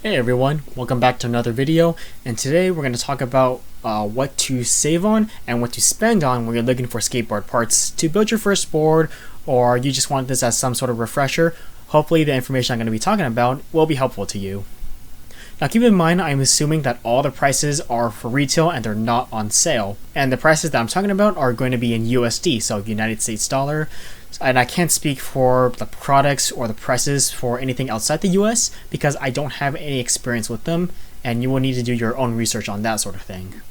Hey everyone, welcome back to another video, and today we're going to talk about what to save on and what to spend on when you're looking for skateboard parts to build your first board, or you just want this as some sort of refresher. Hopefully the information I'm going to be talking about will be helpful to you. Now keep in mind, I'm assuming that all the prices are for retail and they're not on sale, and the prices that I'm talking about are going to be in USD, so United States dollar. And I can't speak for the products or the prices for anything outside the US because I don't have any experience with them, and you will need to do your own research on that sort of thing.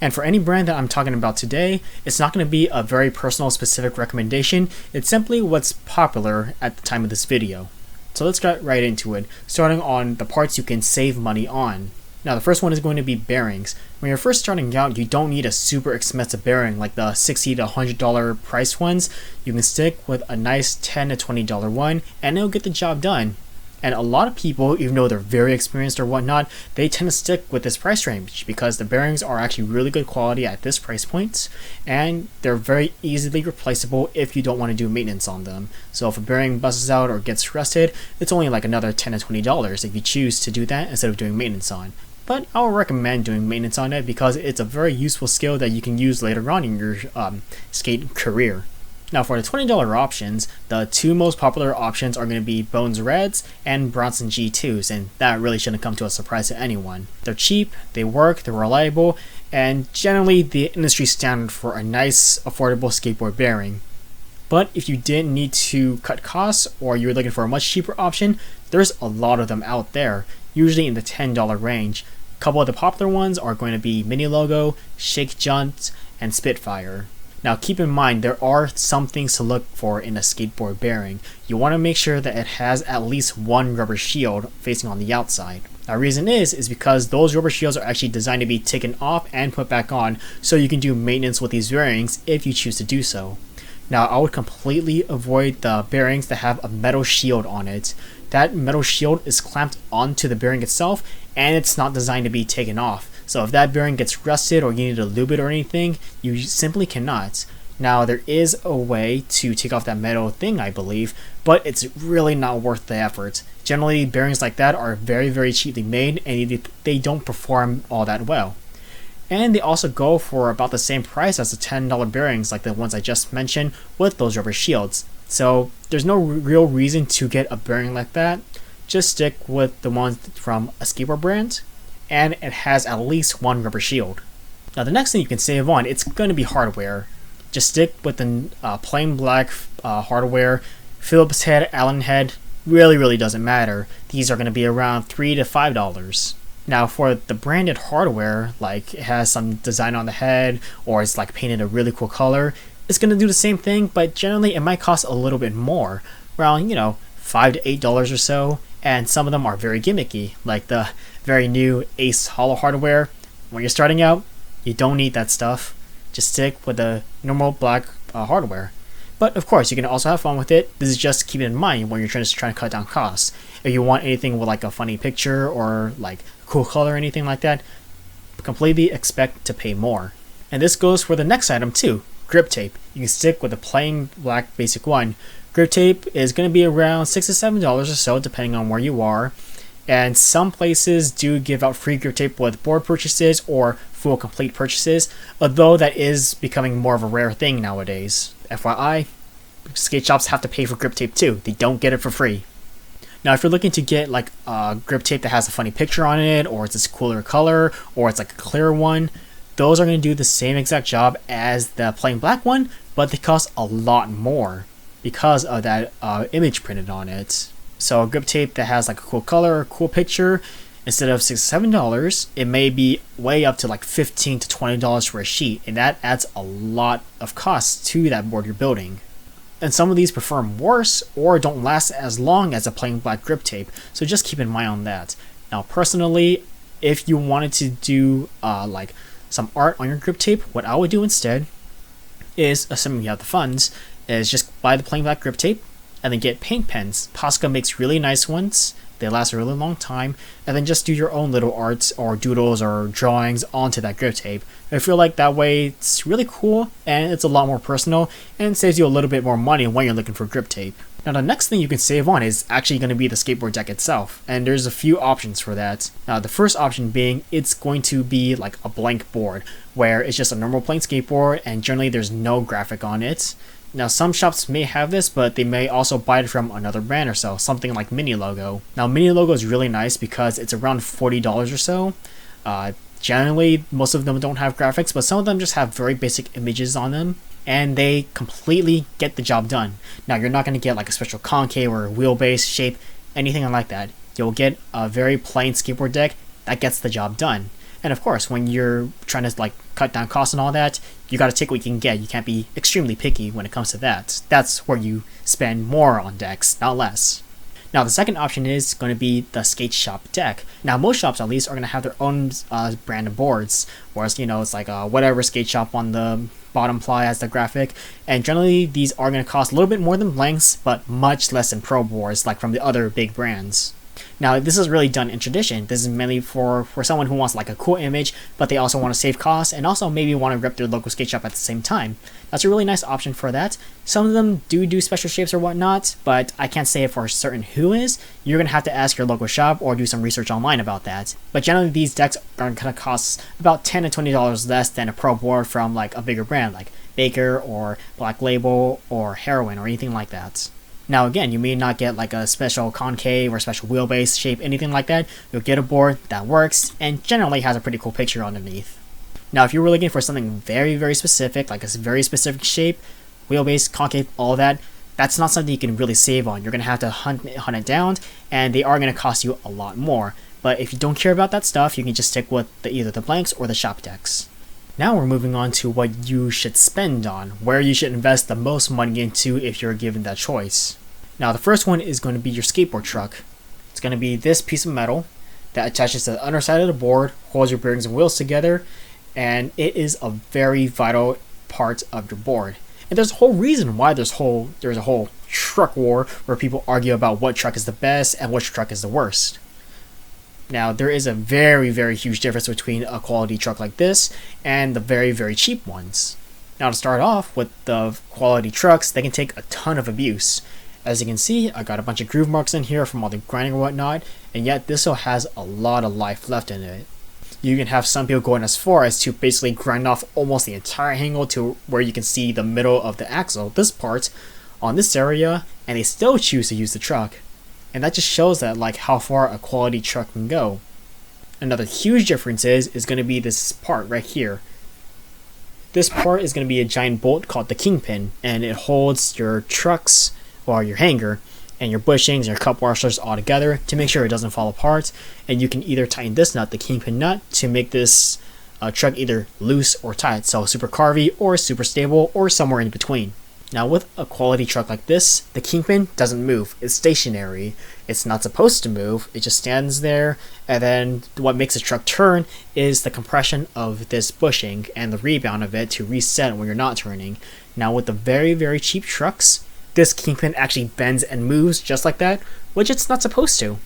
And for any brand that I'm talking about today, it's not going to be a very personal specific recommendation, it's simply what's popular at the time of this video. So let's get right into it, starting on the parts you can save money on. Now the first one is going to be bearings. When you're first starting out, you don't need a super expensive bearing like the $60 to $100 price ones. You can stick with a nice $10 to $20 one and it'll get the job done. And a lot of people, even though they're very experienced or whatnot, they tend to stick with this price range because the bearings are actually really good quality at this price point, and they're very easily replaceable if you don't want to do maintenance on them. So if a bearing busts out or gets rusted, it's only like another $10 to $20 if you choose to do that instead of doing maintenance on. But I would recommend doing maintenance on it because it's a very useful skill that you can use later on in your skate career. Now for the $20 options, the two most popular options are going to be Bones Reds and Bronson G2s, and that really shouldn't come to a surprise to anyone. They're cheap, they work, they're reliable, and generally the industry standard for a nice, affordable skateboard bearing. But if you didn't need to cut costs or you're looking for a much cheaper option, there's a lot of them out there, usually in the $10 range. A couple of the popular ones are going to be Mini Logo, Shake Junt, and Spitfire. Now keep in mind, there are some things to look for in a skateboard bearing. You want to make sure that it has at least one rubber shield facing on the outside. The reason is because those rubber shields are actually designed to be taken off and put back on, so you can do maintenance with these bearings if you choose to do so. Now I would completely avoid the bearings that have a metal shield on it. That metal shield is clamped onto the bearing itself, and it's not designed to be taken off. So if that bearing gets rusted or you need to lube it or anything, you simply cannot. Now there is a way to take off that metal thing, I believe, but it's really not worth the effort. Generally bearings like that are very cheaply made and they don't perform all that well. And they also go for about the same price as the $10 bearings like the ones I just mentioned with those rubber shields. So there's no real reason to get a bearing like that. Just stick with the ones from a skateboard brand, and it has at least one rubber shield. Now the next thing you can save on, it's going to be hardware. Just stick with the plain black hardware. Phillips head, Allen head, really doesn't matter. These are going to be around $3 to $5. Now for the branded hardware, like it has some design on the head or it's like painted a really cool color, it's going to do the same thing, but generally it might cost a little bit more, around $5 to $8 or so, and some of them are very gimmicky, like the very new Ace Hollow hardware. When you're starting out, you don't need that stuff. Just stick with the normal black hardware. But of course, you can also have fun with it. This is just keep it in mind when you're trying to cut down costs. If you want anything with like a funny picture or like cool color or anything like that, completely expect to pay more. And this goes for the next item too, Griptape. You can stick with the plain black basic one. Griptape is going to be around $6 to $7 or so depending on where you are. And some places do give out free Griptape with board purchases or full complete purchases, although that is becoming more of a rare thing nowadays. FYI, skate shops have to pay for Griptape too. They don't get it for free. Now if you're looking to get like a Griptape that has a funny picture on it, or it's this cooler color, or it's like a clear one, those are going to do the same exact job as the plain black one, but they cost a lot more because of that image printed on it. So a Griptape that has like a cool color or cool picture, instead of $6 to $7, it may be way up to like $15 to $20 for a sheet, and that adds a lot of cost to that board you're building. And some of these perform worse or don't last as long as a plain black Griptape, so just keep in mind on that. Now personally, if you wanted to do like some art on your Griptape, what I would do instead is, assuming you have the funds, is just buy the plain black Griptape and then get paint pens. Posca makes really nice ones. They last a really long time, and then just do your own little arts or doodles or drawings onto that Griptape. I feel like that way it's really cool and it's a lot more personal and it saves you a little bit more money when you're looking for Griptape. Now the next thing you can save on is actually going to be the skateboard deck itself, and there's a few options for that. Now the first option being it's going to be like a blank board, where it's just a normal plain skateboard and generally there's no graphic on it. Now some shops may have this, but they may also buy it from another brand or so, something like Mini Logo. Now Mini Logo is really nice because it's around $40 or so. Generally most of them don't have graphics, but some of them just have very basic images on them, and they completely get the job done. Now you're not going to get like a special concave or wheelbase shape, anything like that. You'll get a very plain skateboard deck that gets the job done. And of course, when you're trying to like cut down costs and all that, you got to take what you can get. You can't be extremely picky when it comes to that. That's where you spend more on decks, not less. Now the second option is going to be the skate shop deck. Now most shops at least are going to have their own brand of boards, whereas it's like whatever skate shop on the bottom ply as the graphic, and generally these are going to cost a little bit more than blanks, but much less than pro boards like from the other big brands. Now this is really done in tradition. This is mainly for someone who wants like a cool image, but they also want to save costs and also maybe want to rep their local skate shop at the same time. That's a really nice option for that. Some of them do special shapes or whatnot, but I can't say it for certain who is. You're going to have to ask your local shop or do some research online about that. But generally these decks are going to cost about $10 to $20 less than a pro board from like a bigger brand like Baker or Black Label or Heroin or anything like that. Now again, you may not get like a special concave or special wheelbase shape, anything like that. You'll get a board that works and generally has a pretty cool picture underneath. Now if you were looking for something very, very specific, like a very specific shape, wheelbase, concave, all that, that's not something you can really save on. You're going to have to hunt it down, and they are going to cost you a lot more. But if you don't care about that stuff, you can just stick with either the blanks or the shop decks. Now we're moving on to what you should spend on, where you should invest the most money into if you're given that choice. Now the first one is going to be your skateboard truck. It's going to be this piece of metal that attaches to the underside of the board, holds your bearings and wheels together, and it is a very vital part of your board. And there's a whole reason why there's a whole truck war where people argue about what truck is the best and which truck is the worst. Now there is a very, very huge difference between a quality truck like this and the very, very cheap ones. Now to start off with the quality trucks, they can take a ton of abuse. As you can see, I got a bunch of groove marks in here from all the grinding and whatnot, and yet this still has a lot of life left in it. You can have some people going as far as to basically grind off almost the entire handle to where you can see the middle of the axle, this part, on this area, and they still choose to use the truck. And that just shows that like how far a quality truck can go. Another huge difference is going to be this part right here. This part is going to be a giant bolt called the kingpin, and it holds your trucks or your hanger and your bushings and your cup washers all together to make sure it doesn't fall apart. And you can either tighten this nut, the kingpin nut, to make this truck either loose or tight, so super carvy or super stable or somewhere in between. Now with a quality truck like this, the kingpin doesn't move, it's stationary. It's not supposed to move, it just stands there, and then what makes the truck turn is the compression of this bushing and the rebound of it to reset when you're not turning. Now with the very, very cheap trucks, this kingpin actually bends and moves just like that, which it's not supposed to.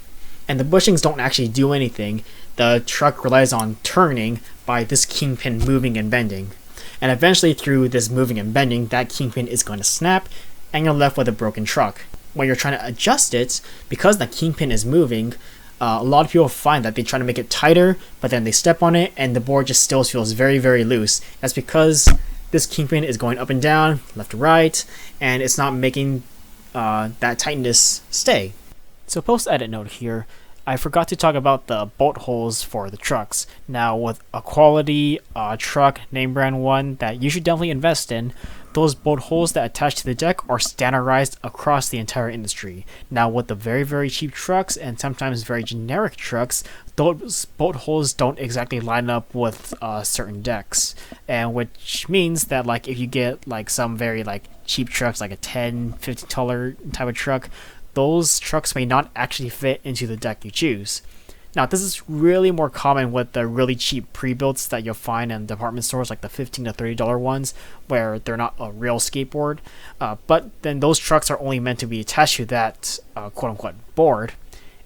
And the bushings don't actually do anything. The truck relies on turning by this kingpin moving and bending. And eventually through this moving and bending, that kingpin is going to snap and you're left with a broken truck. When you're trying to adjust it, because the kingpin is moving, a lot of people find that they try to make it tighter, but then they step on it and the board just still feels very, very loose. That's because this kingpin is going up and down, left to right, and it's not making that tightness stay. So post-edit note here, I forgot to talk about the bolt holes for the trucks. Now with a quality truck, name brand one that you should definitely invest in, those bolt holes that attach to the deck are standardized across the entire industry. Now with the very, very cheap trucks and sometimes very generic trucks, those bolt holes don't exactly line up with certain decks, and which means that like if you get like some very like cheap trucks, like a $10, $15 type of truck, those trucks may not actually fit into the deck you choose. Now this is really more common with the really cheap pre-builts that you'll find in department stores, like the $15 to $30 ones where they're not a real skateboard, but then those trucks are only meant to be attached to that quote-unquote board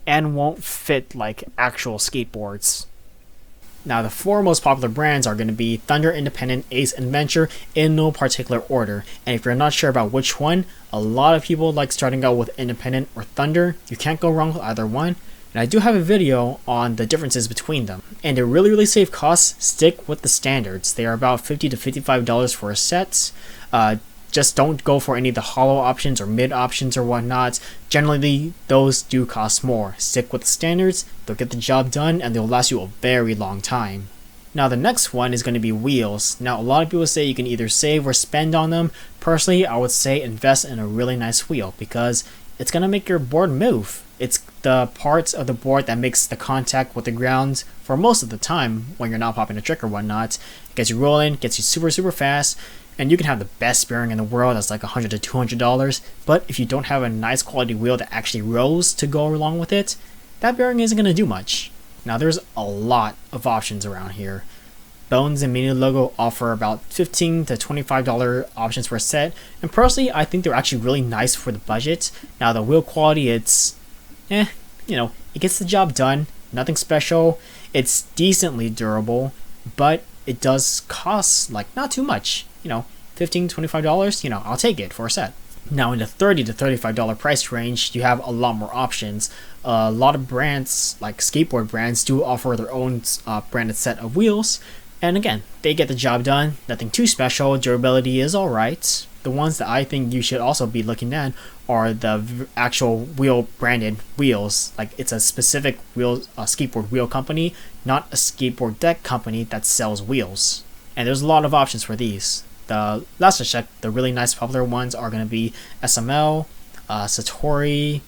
and won't fit like actual skateboards. Now, the four most popular brands are going to be Thunder, Independent, Ace, and Venture in no particular order. And if you're not sure about which one, a lot of people like starting out with Independent or Thunder. You can't go wrong with either one. And I do have a video on the differences between them. And to really save costs, stick with the standards. They are about $50 to $55 for a set. Just don't go for any of the hollow options or mid options or whatnot. Generally, those do cost more. Stick with the standards, they'll get the job done, and they'll last you a very long time. Now, the next one is going to be wheels. Now, a lot of people say you can either save or spend on them. Personally, I would say invest in a really nice wheel because it's going to make your board move. It's the parts of the board that makes the contact with the ground for most of the time when you're not popping a trick or whatnot. It gets you rolling, gets you super fast. And you can have the best bearing in the world that's like $100 to $200, but if you don't have a nice quality wheel that actually rolls to go along with it, that bearing isn't going to do much. Now, there's a lot of options around here. Bones and Mini Logo offer about $15 to $25 options for a set, and personally, I think they're actually really nice for the budget. Now, the wheel quality, it's, it gets the job done, nothing special. It's decently durable, but it does cost like not too much. $15, $25, I'll take it for a set. Now, in the $30 to $35 price range, you have a lot more options. A lot of brands, like skateboard brands, do offer their own branded set of wheels. And again, they get the job done. Nothing too special. Durability is alright. The ones that I think you should also be looking at are the actual wheel branded wheels. Like, it's a specific skateboard wheel company, not a skateboard deck company that sells wheels. And there's a lot of options for these. The last I checked, the really nice popular ones are going to be SML, Satori,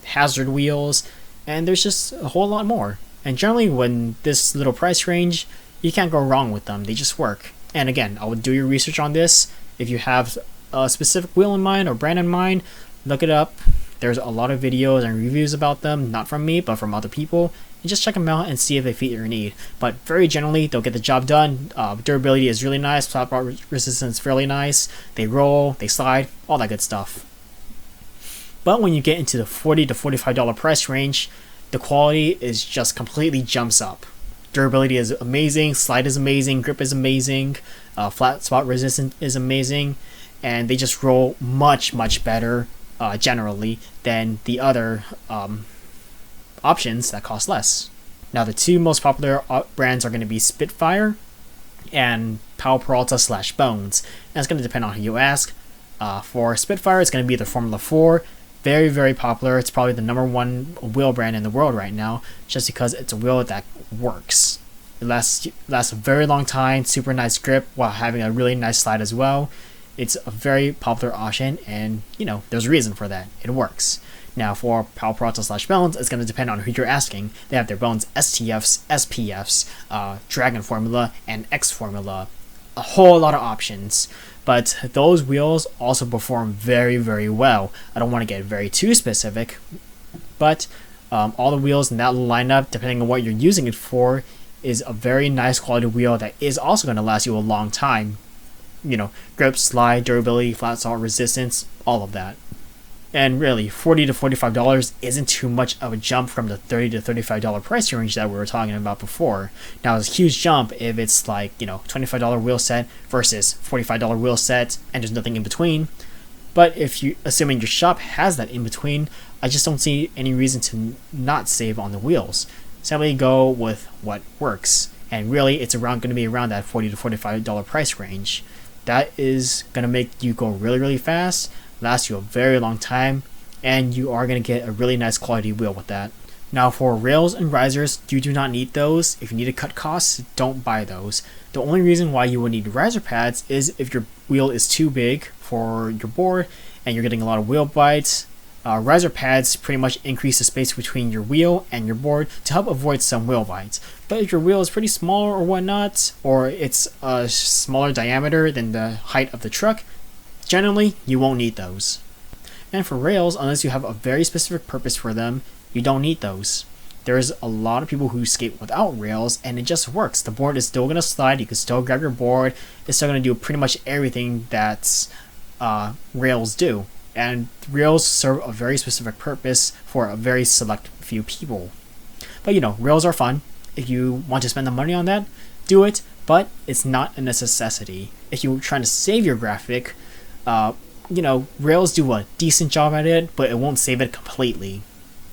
Hazard wheels, and there's just a whole lot more. And generally, when this little price range, you can't go wrong with them. They just work. And again, I would do your research on this. If you have a specific wheel in mind or brand in mind, look it up. There's a lot of videos and reviews about them, not from me, but from other people. And just check them out and see if they fit your need. But very generally, they'll get the job done. Durability is really nice. Flat bar resistance fairly nice. They roll, they slide, all that good stuff. But when you get into the $40 to $45 price range, the quality is just completely jumps up. Durability is amazing, slide is amazing, grip is amazing, flat spot resistance is amazing, and they just roll much better generally than the other options that cost less. Now, the two most popular brands are going to be Spitfire and Powell Peralta / Bones. And it's going to depend on who you ask. For Spitfire, it's going to be the Formula 4. Very popular. It's probably the #1 wheel brand in the world right now, just because it's a wheel that works. It lasts a very long time, super nice grip while having a really nice slide as well. It's a very popular option, and there's a reason for that. It works. Now, for Powell Peralta / Bones, it's going to depend on who you're asking. They have their Bones STFs, SPFs, Dragon Formula, and X Formula. A whole lot of options. But those wheels also perform very well. I don't want to get very too specific, but all the wheels in that lineup, depending on what you're using it for, is a very nice quality wheel that is also going to last you a long time. Grip, slide, durability, flat salt resistance, all of that. And really, $40 to $45 isn't too much of a jump from the $30 to $35 price range that we were talking about before. Now, it's a huge jump if it's like, $25 wheel set versus $45 wheel set and there's nothing in between. But if you, assuming your shop has that in between, I just don't see any reason to not save on the wheels. Simply go with what works. And really, it's going to be around that $40 to $45 price range. That is going to make you go really fast, last you a very long time, and you are going to get a really nice quality wheel with that. Now, for rails and risers, you do not need those. If you need to cut costs, don't buy those. The only reason why you would need riser pads is if your wheel is too big for your board and you're getting a lot of wheel bites. Riser pads pretty much increase the space between your wheel and your board to help avoid some wheel bites. But if your wheel is pretty small or whatnot, or it's a smaller diameter than the height of the truck, generally you won't need those. And for rails, unless you have a very specific purpose for them, you don't need those. There's a lot of people who skate without rails, and it just works. The board is still going to slide, you can still grab your board, it's still going to do pretty much everything that rails do. And rails serve a very specific purpose for a very select few people. But rails are fun. if you want to spend the money on that, do it, but it's not a necessity. If you're trying to save your graphic, Rails do a decent job at it, but it won't save it completely.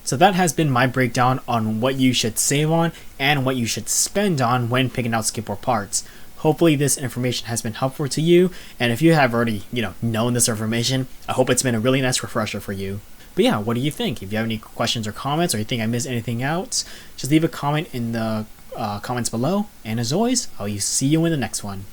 So that has been my breakdown on what you should save on and what you should spend on when picking out skateboard parts. Hopefully this information has been helpful to you, and if you have already, known this information, I hope it's been a really nice refresher for you. But yeah, what do you think? If you have any questions or comments, or you think I missed anything out, just leave a comment in the comments below, and as always, I'll see you in the next one.